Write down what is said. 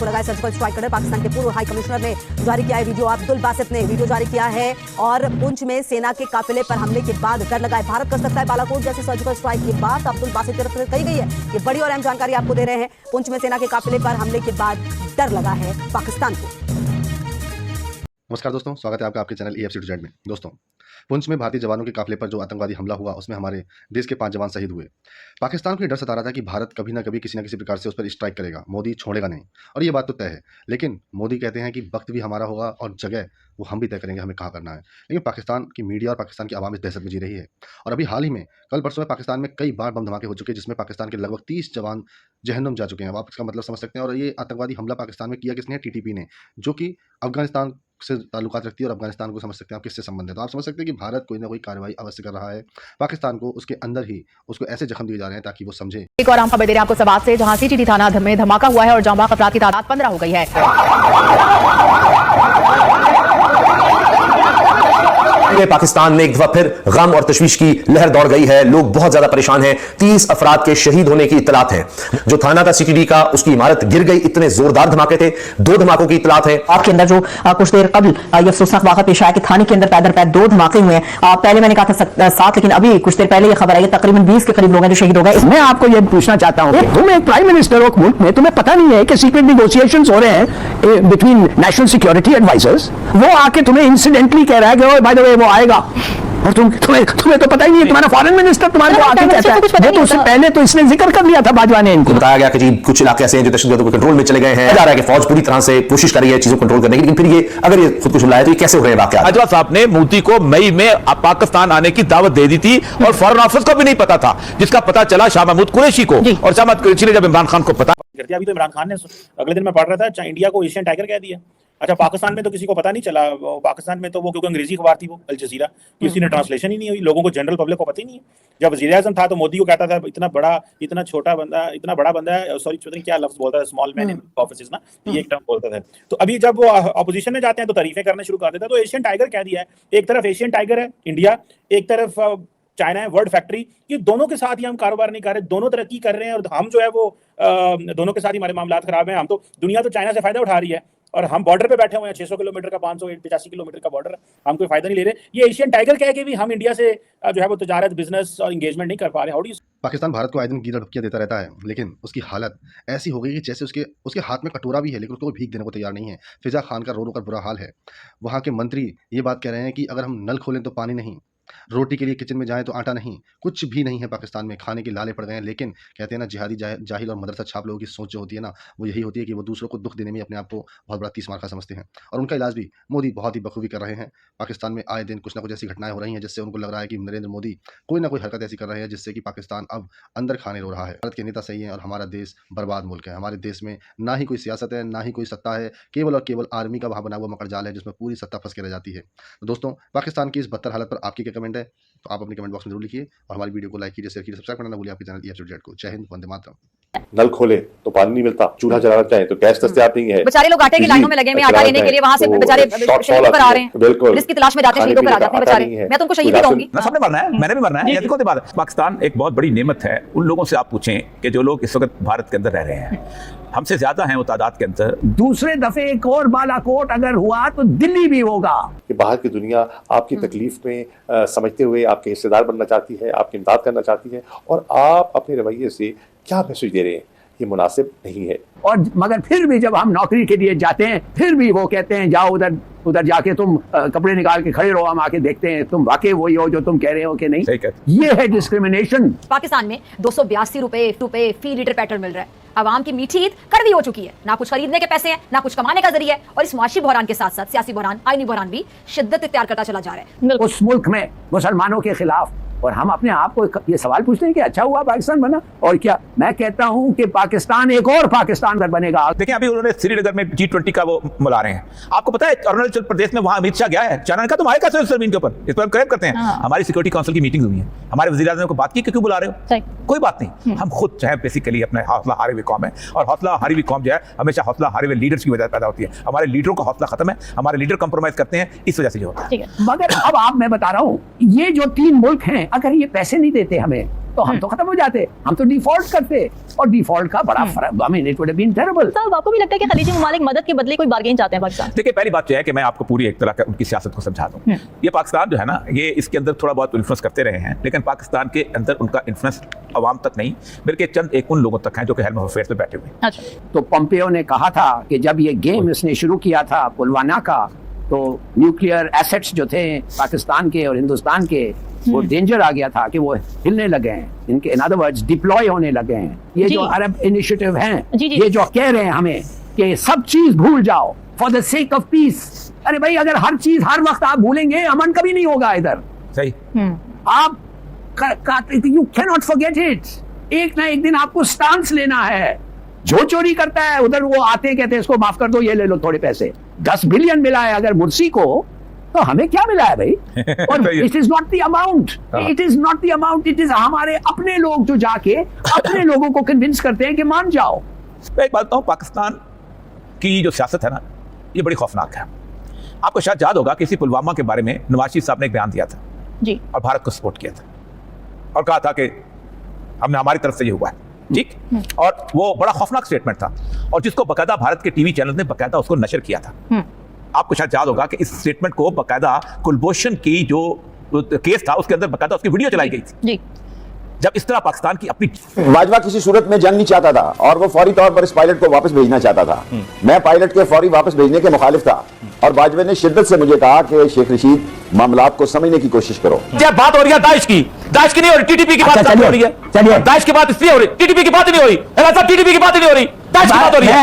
लगाए surgical strike करने पाकिस्तान के पूर्व हाई कमिश्नर ने जारी किया है वीडियो। अब्दुल बासित ने वीडियो जारी किया है और पुंछ में सेना के काफिले पर हमले के बाद डर लगाए भारत कर सकता है बालाकोट जैसे सर्जिकल स्ट्राइक की बात अब्दुल बासित की तरफ से कही गई है। ये बड़ी और अहम जानकारी आपको दे रहे हैं। पुंछ में सेना के काफिले पर हमले के बाद डर लगा है पाकिस्तान को। नमस्कार दोस्तों, स्वागत है आपका आपके चैनल EFC टू जेड में। दोस्तों, पुंछ में भारतीय जवानों के काफिले पर जो आतंकवादी हमला हुआ उसमें हमारे देश के 5 जवान शहीद हुए। पाकिस्तान को ये डर सता रहा था कि भारत कभी ना कभी किसी न किसी प्रकार से उस पर स्ट्राइक करेगा, मोदी छोड़ेगा नहीं, और ये बात तो तय है। लेकिन मोदी कहते हैं कि वक्त भी हमारा होगा और जगह वो हम भी तय करेंगे हमें कहाँ करना है। लेकिन पाकिस्तान की मीडिया और पाकिस्तान की आवाम इस दहशत में जी रही है। और अभी हाल ही में कल परसों में पाकिस्तान में कई बार बम धमाके हो चुके हैं जिसमें पाकिस्तान के लगभग 30 जवान जहन्नुम जा चुके हैं। आप इसका मतलब समझ सकते हैं। और ये आतंकवादी हमला पाकिस्तान में किया किसने? TTP ने, जो कि अफगानिस्तान से ताल्लुकात रखती है और अफगानिस्तान को समझ सकते हैं आप किससे संबंध है। तो आप समझ सकते हैं कि भारत कोई ना कोई कार्रवाई अवश्य कर रहा है। पाकिस्तान को उसके अंदर ही उसको ऐसे जख्म दिए जा रहे हैं ताकि वो समझे। एक और आम खबर दे रहे हैं आपको सबात से, जहां CTT थाना में धमाका हुआ है और जांबाज अफराद की तादाद 15 हो गई है। पाकिस्तान में एक दफा फिर गम और तशवीश की लहर दौड़ गई है। लोग बहुत ज्यादा परेशान हैं। 30 अफराद के शहीद होने की इतलात है। जो थाना था CTT का, उसकी इमारत गिर गई। इतने जोरदार धमाके थे। 2 धमाकों की इतलात है। आपके अंदर जो कुछ देर कबल ये अफसोसनाक वाक़ा पेश आया कि थाने के अंदर पैदर 2 धमाके हुए हैं। पहले मैंने कहा था 7, लेकिन अभी कुछ देर पहले ये खबर आई तकरीबन 20 के करीब लोग हैं जो शहीद हो गए। मैं आपको ये पूछना चाहता हूं, तुम एक प्राइम मिनिस्टर हो मुल्क में, तुम्हें पता नहीं है कि सीक्रेट निगोशिएशंस हो रहे हैं बिटवीन नेशनल सिक्योरिटी एडवाइजर्स। वो आके तुम्हें इंसिडेंटली कह रहा है कि बाय द वे वो आएगा, और तुम्हें तो पता ही नहीं है। तुम्हारा फॉरेन मिनिस्टर तुम्हारे को आके कहता है। तो उससे पहले तो इसने जिक्र कर लिया था बाजवा ने। इनको बताया गया कि जी कुछ इलाके ऐसे हैं जो दहशतगर्दों के कंट्रोल में चले गए हैं। जा रहा है कि फौज पूरी तरह से कोशिश कर रही है चीजों को कंट्रोल करने की, लेकिन फिर ये अगर ये खुद को लाया तो ये कैसे हो रहे हैं वाकया? बाजवा साहब ने मोदी को मई में पाकिस्तान आने की दावत दे दी थी और फॉरेन ऑफिस को भी नहीं पता था, जिसका पता चला शाह महमूद कुरैशी को। और शाह महमूद कुरैशी ने जब इमरान खान को पता करती, अभी तो इमरान खान ने अगले दिन मैं पढ़ रहा था इंडिया को एशियन टाइगर कह दिया। अच्छा, पाकिस्तान में तो किसी को पता नहीं चला। पाकिस्तान में तो वो क्योंकि अंग्रेजी अखबार थी वो अल जजीरा, किसी ने ट्रांसलेशन ही नहीं हुई। लोगों को, जनरल पब्लिक को पता ही नहीं है। जब वज़ीर आज़म था तो मोदी को कहता था इतना छोटा बंदा, इतना बड़ा बंदा है, सॉरी पता नहीं क्या लफ्ज बोलता है, स्मॉल मैन इन ऑफिस ना, ये एक टर्म बोलता था। तो अभी जब वो अपोजिशन में जाते हैं तो तारीफें करना शुरू कर देता है। तो एशियन टाइगर कह दिया है। एक तरफ एशियन टाइगर है इंडिया, एक तरफ चाइना है वर्ल्ड फैक्ट्री। ये दोनों के साथ ही हम कारोबार नहीं कर रहे, दोनों तरक्की कर रहे हैं और हम जो है वो दोनों के साथ ही हमारे मामला खराब हैं। हम तो दुनिया तो चाइना से फायदा उठा रही है और हम बॉर्डर पे बैठे हुए हैं। 600 किलोमीटर का 585 किलोमीटर का बॉर्डर है, हम कोई फायदा नहीं ले रहे। ये एशियन टाइगर कह के भी हम इंडिया से जो है वो तजारत, बिजनेस और एंगेजमेंट नहीं कर पा रहे। How do you? Pakistan Bharat को आए दिन गिरा धमकियां देता रहता है, लेकिन उसकी हालत ऐसी हो गई कि जैसे उसके हाथ में कटोरा भी है लेकिन उसको भीख देने को तैयार नहीं है। फिजा खान का रो रो कर बुरा हाल है। वहाँ के मंत्री ये बात कह रहे हैं कि अगर हम नल खोलें तो पानी नहीं, रोटी के लिए किचन में जाएं तो आटा नहीं, कुछ भी नहीं है पाकिस्तान में। खाने के लाले पड़ गए हैं। लेकिन कहते हैं ना, जिहादी जाहिल और मदरसा छाप लोगों की सोच जो होती है ना, वो यही होती है कि वो दूसरों को दुख देने में अपने आप को बहुत बड़ा 30 मार का समझते हैं। और उनका इलाज भी मोदी बहुत ही बखूबी कर रहे हैं। पाकिस्तान में आए दिन कुछ ना कुछ ऐसी घटनाएं हो रही हैं जिससे उनको लग रहा है कि नरेंद्र मोदी कोई ना कोई हरकत ऐसी कर रहे हैं जिससे कि पाकिस्तान अब अंदर खाने रो रहा है। भारत के नेता सही है और हमारा देश बर्बाद मुल्क है। हमारे देश में ना ही कोई सियासत है, ना ही कोई सत्ता है, केवल और केवल आर्मी का वहाँ बना हुआ मकड़जाल है जिसमें पूरी सत्ता फंस के रह जाती है। तो दोस्तों, पाकिस्तान की इस बदतर हालत पर आपकी क्या कमेंट है? तो आप अपने कमेंट बॉक्स में जरूर लिखिए और हमारी वीडियो को लाइक कीजिए, शेयर कीजिए, सब्सक्राइब करना ना भूलिए आपके चैनल EFC टू जेड को। जय हिंद, वंदे मातरम। नल खोले तो पानी नहीं मिलता, चूल्हा जलाना चाहे तो गैस दस्तयाब नहीं है। बेचारे लोग आटे की लाइनों में लगे हैं आटा लेने के लिए, वहां से बेचारे शहीद होकर आ रहे हैं। बिल्कुल, जिसकी तलाश में जाते हैं शहीद होकर आ जाते हैं बेचारे। मैं तो उनको शहीद ही कहूंगी। सबने मरना है, मैंने भी मरना है। ये देखो बात, पाकिस्तान एक बहुत बड़ी नेमत है। उन लोगों से आप पूछें कि जो लोग इस वक्त भारत के अंदर रह रहे हैं, हमसे ज्यादा हैं वो तादाद के अंदर। दूसरे दफे एक और बालाकोट अगर हुआ तो दिल्ली भी होगा। कि बाहर की दुनिया आपकी तकलीफ में समझते हुए आपके हिस्सेदार बनना चाहती है, आपकी इमदाद करना चाहती है, और आप अपने रवैये से क्या मैसेज दे रहे हैं ये मुनासिब नहीं है। और मगर फिर भी जब हम नौकरी के लिए जाते हैं फिर भी वो कहते हैं जाओ उधर जाके तुम कपड़े निकाल के खड़े रहो, हम आके देखते हैं तुम वाकई वही हो जो तुम कह रहे हो कि नहीं। ये है डिस्क्रिमिनेशन। पाकिस्तान में 282 रुपए फी लीटर पेट्रोल मिल रहा है। आवाम की मीठी ईद कड़वी हो चुकी है। ना कुछ खरीदने के पैसे हैं, ना कुछ कमाने का जरिया है। और इस मुआशी बहरान के साथ साथ सियासी बहरान, आईनी बहरान भी शिद्दत इख्तियार करता चला जा रहा है उस मुल्क में मुसलमानों के खिलाफ। और हम अपने आप को ये सवाल पूछते हैं कि अच्छा हुआ पाकिस्तान बना, और क्या मैं कहता हूं कि पाकिस्तान एक और पाकिस्तान बनेगा। देखिए, अभी उन्होंने श्रीनगर में G20 का वो बुला रहे हैं। आपको पता है अरुणाचल प्रदेश में वहां अमित शाह गया है। चाइना का तुम आए कैसे जमीन के ऊपर? इस पर क्लेम करते हैं। हमारी सिक्योरिटी काउंसिल की मीटिंग हुई है, हमारे वज़ीर आज़म को बात की कि क्यों बुला रहे हो? कोई बात नहीं, हम खुद जो है बेसिकली अपने हौसला हारे हुए कौम है, और हौसला हारी हुई कौम जो है हमेशा हौसला हारे हुए लीडर्स की वजह पैदा होती है। हमारे लीडरों का हौसला खत्म है, हमारे लीडर कंप्रोमाइज करते हैं, इस वजह से जो होता है। मगर अब आप, मैं बता रहा हूँ, ये जो 3 मुल्क हैं अगर ये पैसे नहीं देते हमें तो हम तो खत्म हो जाते, हम तो डिफॉल्ट करते, और डिफॉल्ट का बड़ा फर्क, I mean it would have been terrible. साहब आपको भी लगता है कि खलीजी ममालिक मदद के बदले कोई बार्गेन चाहते हैं पाकिस्तान? देखिए, पहली बात यह है कि मैं आपको पूरी एक तरह का उनकी सियासत को समझा दूं। ये पाकिस्तान जो है ना, ये इसके अंदर थोड़ा बहुत इन्फ्लुएंस करते रहे हैं, लेकिन पाकिस्तान के अंदर उनका इन्फ्लुएंस अवाम तक नहीं, बल्कि चंद एक उन लोगों तक हैं जो कि हेल्म ऑफ अफेयर्स में बैठे हुए हैं। अच्छा, तो पोम्पियो ने कहा था कि जब ये गेम इसने शुरू किया था पुलवामा का, तो न्यूक्लियर एसेट्स जो थे पाकिस्तान के और हिंदुस्तान के, वो डेंजर आ गया था कि वो हिलने लगे हैं, इनके इन अदर वर्ड्स डिप्लॉय होने लगे हैं। ये जी। जो अरब इनिशिएटिव हैं, जी, जी। ये जो कह रहे हैं हमें कि सब चीज भूल जाओ for the sake of peace. अरे भाई, अगर हर चीज हर वक्त आप भूलेंगे, अमन कभी नहीं होगा इधर। सही। आप you can not forget it. एक ना एक दिन आपको स्टांस लेना है। जो चोरी करता है उधर वो आते कहते हैं इसको माफ कर दो, ये ले लो थोड़े पैसे। 10 बिलियन मिला है अगर मुर्सी को, तो हमें क्या मिला है भाई? और it is not the amount, it is not the amount, it is हमारे अपने लोग जो जाके अपने लोगों को कन्विंस करते हैं कि मान जाओ। मैं एक बात बताऊं, पाकिस्तान की जो सियासत है ना, ये बड़ी खौफनाक है। आपको शायद याद होगा कि इसी पुलवामा के बारे में नवाज शरीफ साहब ने एक बयान दिया था जी, और भारत को सपोर्ट किया था और कहा था कि हमने हमारी तरफ से ये हुआ है, ठीक। और वो बड़ा खौफनाक स्टेटमेंट था, और जिसको बकायदा भारत के टीवी चैनल ने बकायदा उसको नशर किया था। आपको शायद याद होगा कि इस स्टेटमेंट को बकायदा कुलभूषण की जो केस था उसके अंदर बकायदा उसकी वीडियो चलाई गई थी। जी, जब इस तरह पाकिस्तान की अपनी बाजवा किसी सूरत में जंग नहीं चाहता था और वो फौरी तौर पर इस पायलट को वापस भेजना चाहता था। मैं पायलट के फौरी वापस भेजने के मुखालिफ था, और बाजवा ने शिद्दत से मुझे कहा कि शेख रशीद, मामलात को समझने की कोशिश करो। जब बात हो रही है दाइश की नहीं हो रही, टीटीपी की बात हो रही है। चलिए, दाइश की बात इसलिए हो रही, टीटीपी की बात नहीं हो रही, टीटीपी की बात नहीं हो रही, दाइश की बात हो रही है।